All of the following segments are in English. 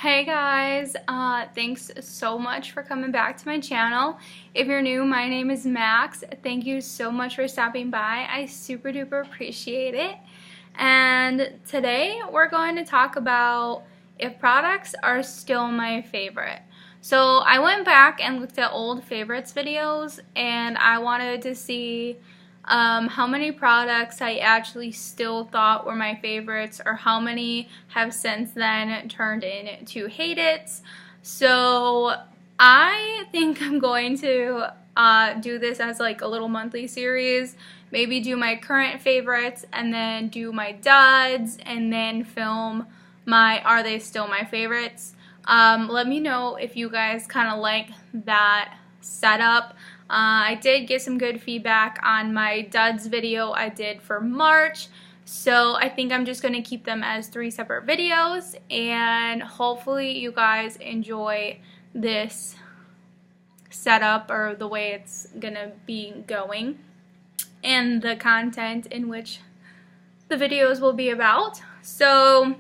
Hey guys, thanks so much for coming back to my channel. If you're new, my name is Max. Thank you so much for stopping by. I super duper appreciate it. And today we're going to talk about if products are still my favorite. So I went back and looked at old favorites videos and I wanted to see how many products I actually still thought were my favorites or how many have since then turned into hate-its. So I think I'm going to do this as like a little monthly series, maybe do my current favorites and then do my duds and then film my are they still my favorites. Let me know if you guys kind of like that setup. I did get some good feedback on my duds video I did for March, so I think I'm just going to keep them as 3 separate videos, and hopefully you guys enjoy this setup or the way it's going to be going and the content in which the videos will be about. So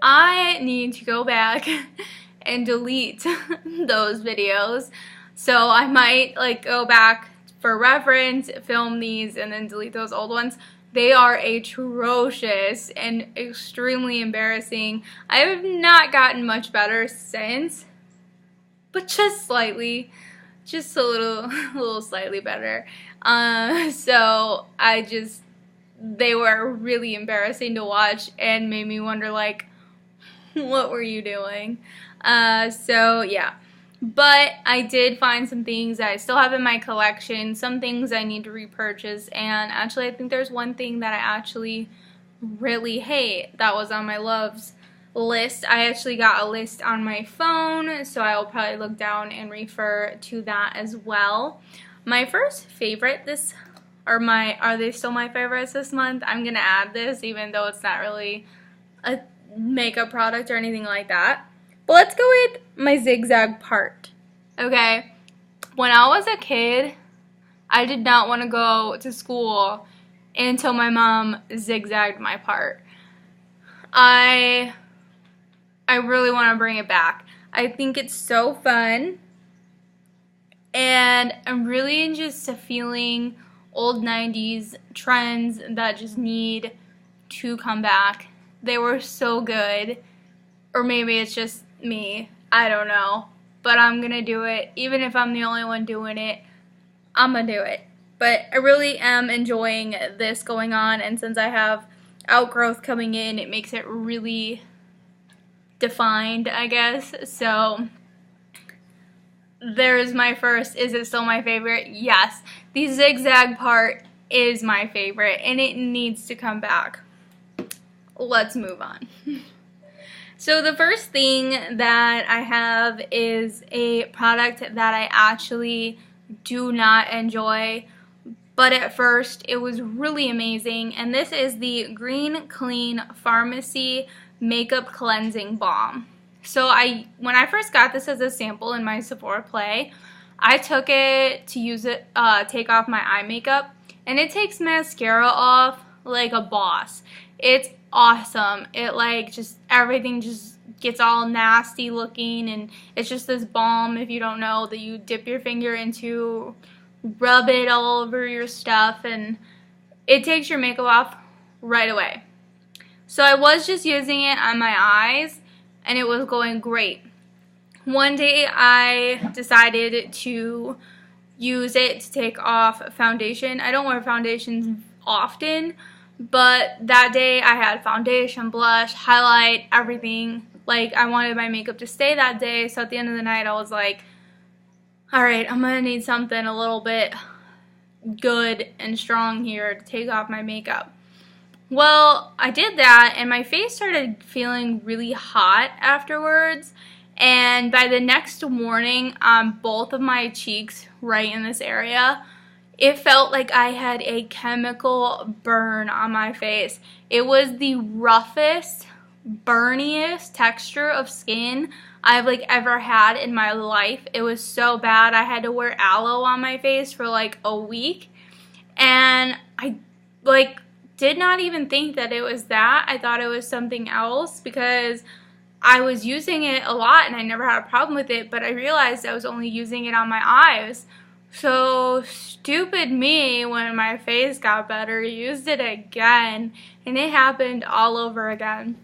I need to go back and delete those videos. So I might like go back for reference, film these, and then delete those old ones. They are atrocious and extremely embarrassing. I have not gotten much better since, but just slightly, just a little slightly better. So they were really embarrassing to watch and made me wonder like, what were you doing? So yeah. But I did find some things that I still have in my collection, some things I need to repurchase, and actually I think there's one thing that I actually really hate that was on my loves list. I actually got a list on my phone, so I will probably look down and refer to that as well. My first favorite are they still my favorites this month? I'm going to add this even though it's not really a makeup product or anything like that. But let's go with my zigzag part, okay? When I was a kid, I did not want to go to school until my mom zigzagged my part. I really want to bring it back. I think it's so fun, and I'm really just feeling old 90s trends that just need to come back. They were so good, or maybe it's just me, I don't know, but I'm gonna do it. Even if I'm the only one doing it, I'm gonna do it. But I really am enjoying this going on, and since I have outgrowth coming in, it makes it really defined, I guess. So there's my first, is it still my favorite? Yes, the zigzag part is my favorite and it needs to come back. Let's move on. So the first thing that I have is a product that I actually do not enjoy, but at first it was really amazing, and this is the Green Clean Pharmacy Makeup Cleansing Balm. So when I first got this as a sample in my Sephora Play, I took it to use it, take off my eye makeup, and it takes mascara off like a boss. It's awesome. It like just everything just gets all nasty looking, and it's just this balm, if you don't know, that you dip your finger into, rub it all over your stuff, and it takes your makeup off right away. So I was just using it on my eyes and it was going great. One day I decided to use it to take off foundation. I don't wear foundations often, but that day I had foundation, blush, highlight, everything. Like, I wanted my makeup to stay that day, so at the end of the night I was like, alright, I'm gonna need something a little bit good and strong here to take off my makeup. Well, I did that and my face started feeling really hot afterwards, and by the next morning on both of my cheeks, right in this area, it felt like I had a chemical burn on my face. It was the roughest, burniest texture of skin I've like ever had in my life. It was so bad. I had to wear aloe on my face for like a week, and I like did not even think that it was that. I thought it was something else because I was using it a lot and I never had a problem with it, but I realized I was only using it on my eyes. So stupid me, when my face got better, used it again, and it happened all over again.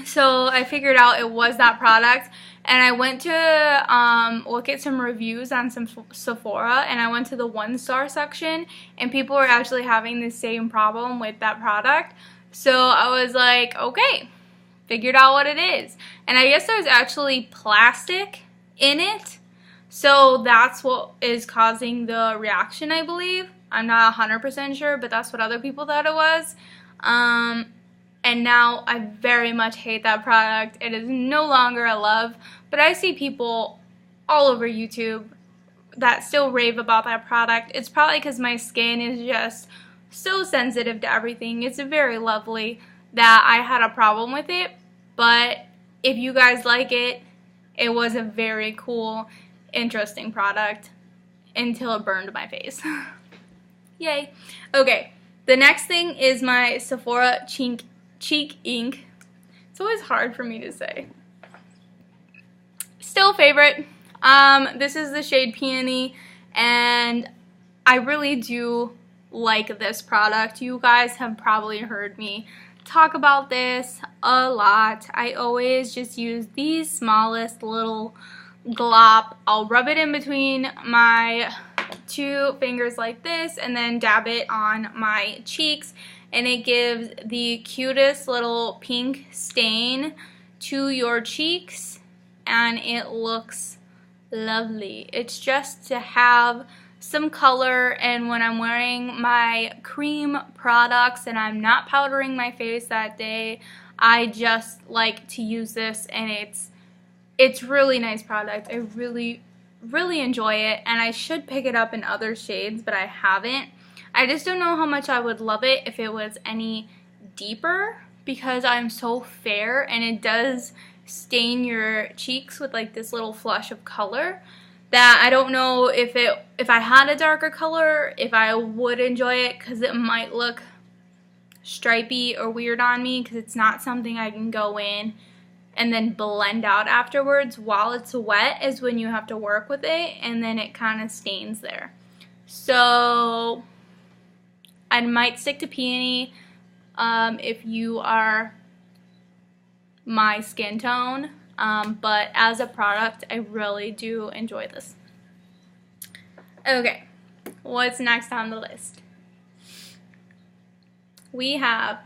So I figured out it was that product, and I went to look at some reviews on some Sephora, and I went to the 1-star section, and people were actually having the same problem with that product. So I was like, okay, figured out what it is. And I guess there's actually plastic in it, so that's what is causing the reaction, I believe. I'm not 100% sure, but that's what other people thought it was. And now I very much hate that product. It is no longer a love, but I see people all over YouTube that still rave about that product. It's probably because my skin is just so sensitive to everything. It's very lovely that I had a problem with it, but if you guys like it, it was a very cool, interesting product until it burned my face. Yay. Okay, the next thing is my Sephora Cheek Ink. It's always hard for me to say. Still favorite. This is the shade Peony, and I really do like this product. You guys have probably heard me talk about this a lot. I always just use the smallest little glop. I'll rub it in between my 2 fingers like this and then dab it on my cheeks, and it gives the cutest little pink stain to your cheeks, and it looks lovely. It's just to have some color, and when I'm wearing my cream products and I'm not powdering my face that day, I just like to use this, and it's really nice product. I really enjoy it, and I should pick it up in other shades, but I haven't. I just don't know how much I would love it if it was any deeper, because I'm so fair and it does stain your cheeks with like this little flush of color, that I don't know if I had a darker color, if I would enjoy it, because it might look stripy or weird on me, because it's not something I can go in and then blend out afterwards. While it's wet is when you have to work with it, and then it kind of stains there. So I might stick to Peony if you are my skin tone, but as a product, I really do enjoy this. Okay, what's next on the list? We have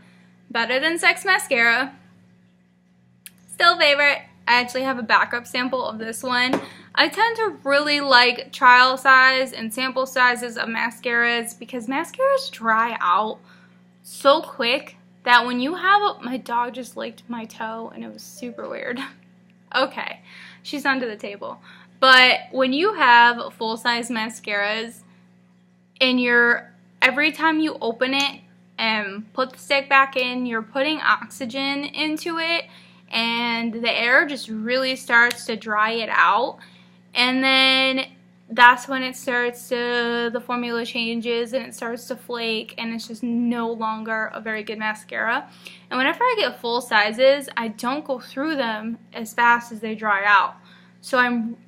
Better Than Sex Mascara. Still favorite. I actually have a backup sample of this one. I tend to really like trial size and sample sizes of mascaras, because mascaras dry out so quick that when you have my dog just licked my toe and it was super weird. Okay, she's under the table. But when you have full-size mascaras and every time you open it and put the stick back in, you're putting oxygen into it, and the air just really starts to dry it out, and then that's when the formula changes and it starts to flake, and it's just no longer a very good mascara. And whenever I get full sizes, I don't go through them as fast as they dry out. So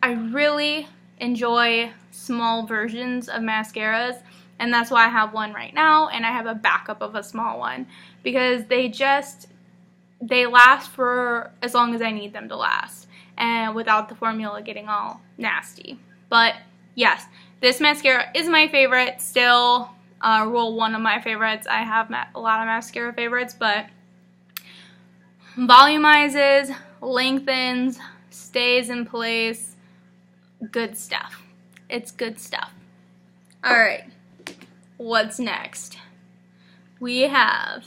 I really enjoy small versions of mascaras, and that's why I have one right now, and I have a backup of a small one, because they last for as long as I need them to last, and without the formula getting all nasty. But yes, this mascara is my favorite still. One of my favorites. I have a lot of mascara favorites, but volumizes, lengthens, stays in place. Good stuff. It's good stuff. Alright, what's next? We have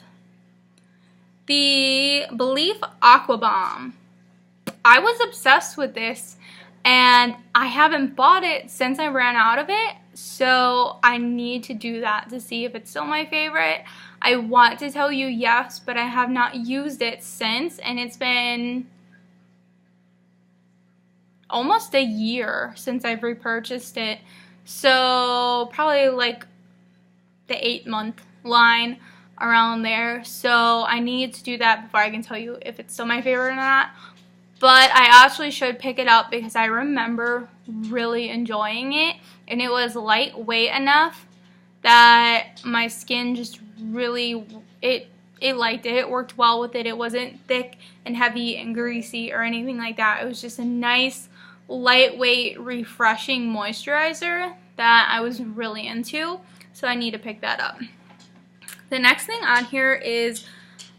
the Belif Aqua Bomb. I was obsessed with this, and I haven't bought it since I ran out of it, so I need to do that to see if it's still my favorite. I want to tell you yes, but I have not used it since, and it's been almost a year since I've repurchased it, so probably like the 8-month line, around there. So I need to do that before I can tell you if it's still my favorite or not. but I actually should pick it up because I remember really enjoying it, and it was lightweight enough that my skin just really, it liked it. It worked well with it. It wasn't thick and heavy and greasy or anything like that. It was just a nice, lightweight, refreshing moisturizer that I was really into, so I need to pick that up. The next thing on here is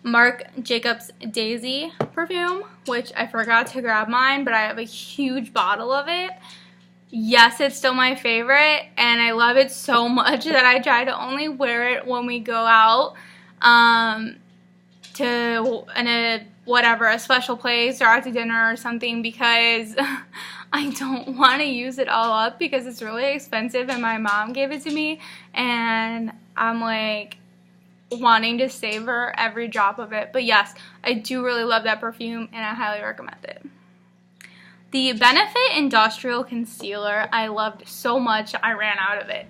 Marc Jacobs Daisy perfume, which I forgot to grab mine, but I have a huge bottle of it. Yes, it's still my favorite, and I love it so much that I try to only wear it when we go out to a special place or out to dinner or something, because I don't want to use it all up because it's really expensive, and my mom gave it to me, and I'm like wanting to savor every drop of it. But yes, I do really love that perfume, and I highly recommend it. The Benefit Industrial Concealer I loved so much I ran out of it.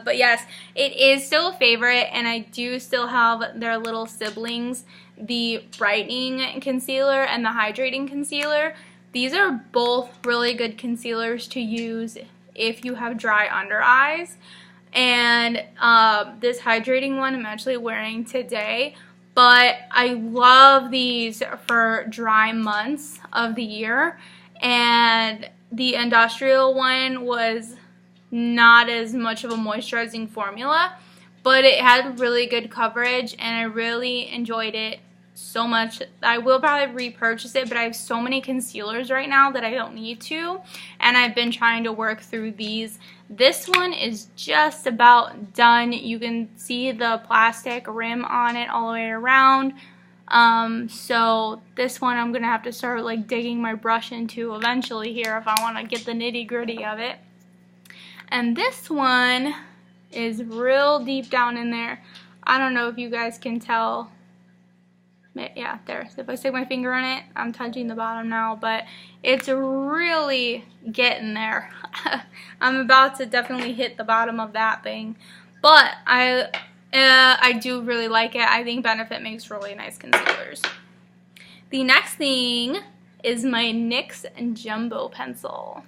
But yes, it is still a favorite, and I do still have their little siblings, the Brightening Concealer and the Hydrating Concealer. These are both really good concealers to use if you have dry under eyes. And this hydrating one I'm actually wearing today, but I love these for dry months of the year. And the industrial one was not as much of a moisturizing formula, but it had really good coverage, and I really enjoyed it so much. I will probably repurchase it, but I have so many concealers right now that I don't need to, and I've been trying to work through these. This one is just about done. You can see the plastic rim on it all the way around. So this one I'm gonna have to start like digging my brush into eventually here if I want to get the nitty-gritty of it. And this one is real deep down in there. I don't know if you guys can tell. Yeah, there. So if I stick my finger on it, I'm touching the bottom now, but it's really getting there. I'm about to definitely hit the bottom of that thing, but I do really like it. I think Benefit makes really nice concealers. The next thing is my NYX Jumbo Pencil.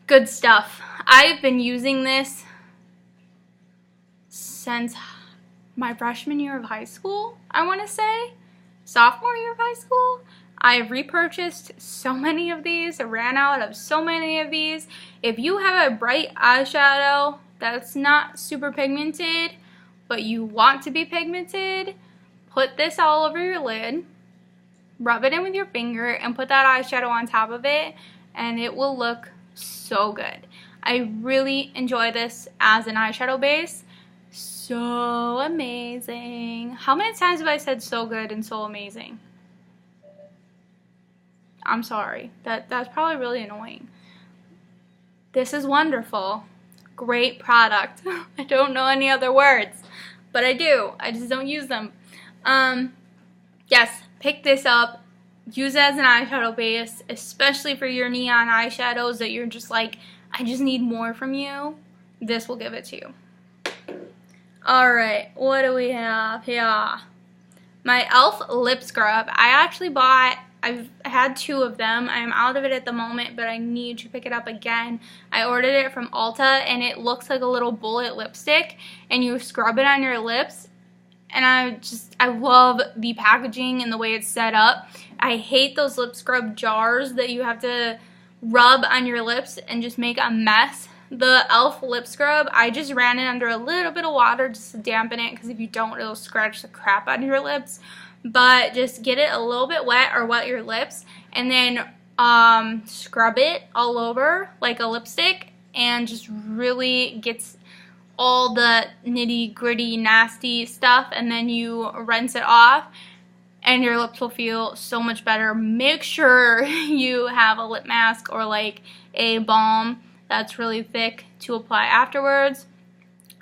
Good stuff. I've been using this since my freshman year of high school, I want to say. Sophomore year of high school. I've repurchased so many of these. I ran out of so many of these. If you have a bright eyeshadow that's not super pigmented, but you want to be pigmented, put this all over your lid, rub it in with your finger, and put that eyeshadow on top of it, and it will look so good. I really enjoy this as an eyeshadow base. So amazing. How many times have I said so good and so amazing? I'm sorry. That's probably really annoying. This is wonderful. Great product. I don't know any other words, but I do. I just don't use them. Yes, pick this up. Use it as an eyeshadow base, especially for your neon eyeshadows that you're just like, I just need more from you. This will give it to you. Alright, what do we have here? My e.l.f. lip scrub. I've had 2 of them. I'm out of it at the moment, but I need to pick it up again. I ordered it from Ulta, and it looks like a little bullet lipstick, and you scrub it on your lips, and I love the packaging and the way it's set up. I hate those lip scrub jars that you have to rub on your lips and just make a mess. The e.l.f. lip scrub, I just ran it under a little bit of water just to dampen it, because if you don't, it'll scratch the crap out of your lips. But just get it a little bit wet, or wet your lips, and then scrub it all over like a lipstick, and just really gets all the nitty gritty nasty stuff, and then you rinse it off, and your lips will feel so much better. Make sure you have a lip mask or like a balm that's really thick to apply afterwards.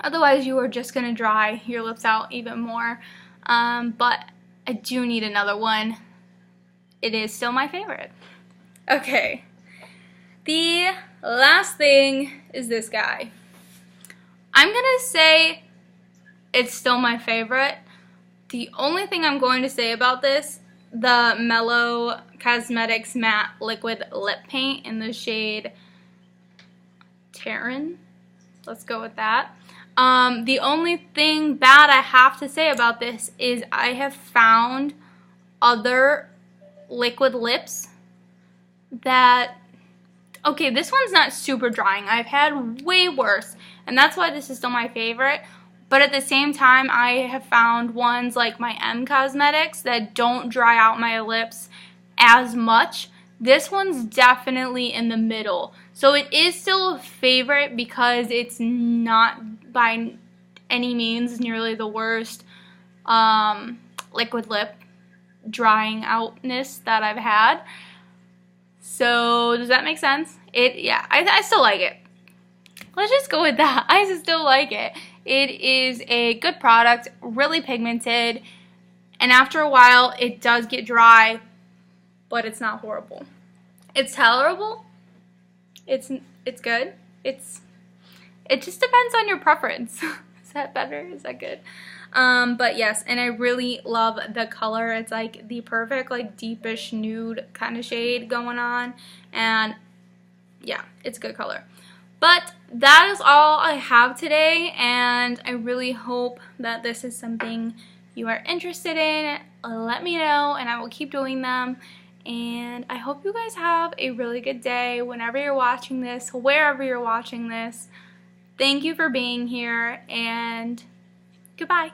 Otherwise, you are just gonna dry your lips out even more. But I do need another one. It is still my favorite. Okay, the last thing is this guy. I'm gonna say it's still my favorite. The only thing I'm going to say about this the Mellow Cosmetics Matte Liquid Lip Paint in the shade Terran. Let's go with that. The only thing bad I have to say about this is I have found other liquid lips that, okay, this one's not super drying. I've had way worse, and that's why this is still my favorite. But at the same time, I have found ones like my M Cosmetics that don't dry out my lips as much. This one's definitely in the middle. So it is still a favorite because it's not by any means nearly the worst liquid lip drying outness that I've had. So does that make sense? Yeah, I still like it. Let's just go with that. I still like it. It is a good product, really pigmented, and after a while it does get dry, but it's not horrible. It's tolerable. It's good. It just depends on your preference. Is that better? Is that good? But yes, and I really love the color. It's like the perfect like deepish nude kind of shade going on, and yeah, it's a good color. But that is all I have today, and I really hope that this is something you are interested in. Let me know, and I will keep doing them. And I hope you guys have a really good day whenever you're watching this, wherever you're watching this. Thank you for being here, and goodbye.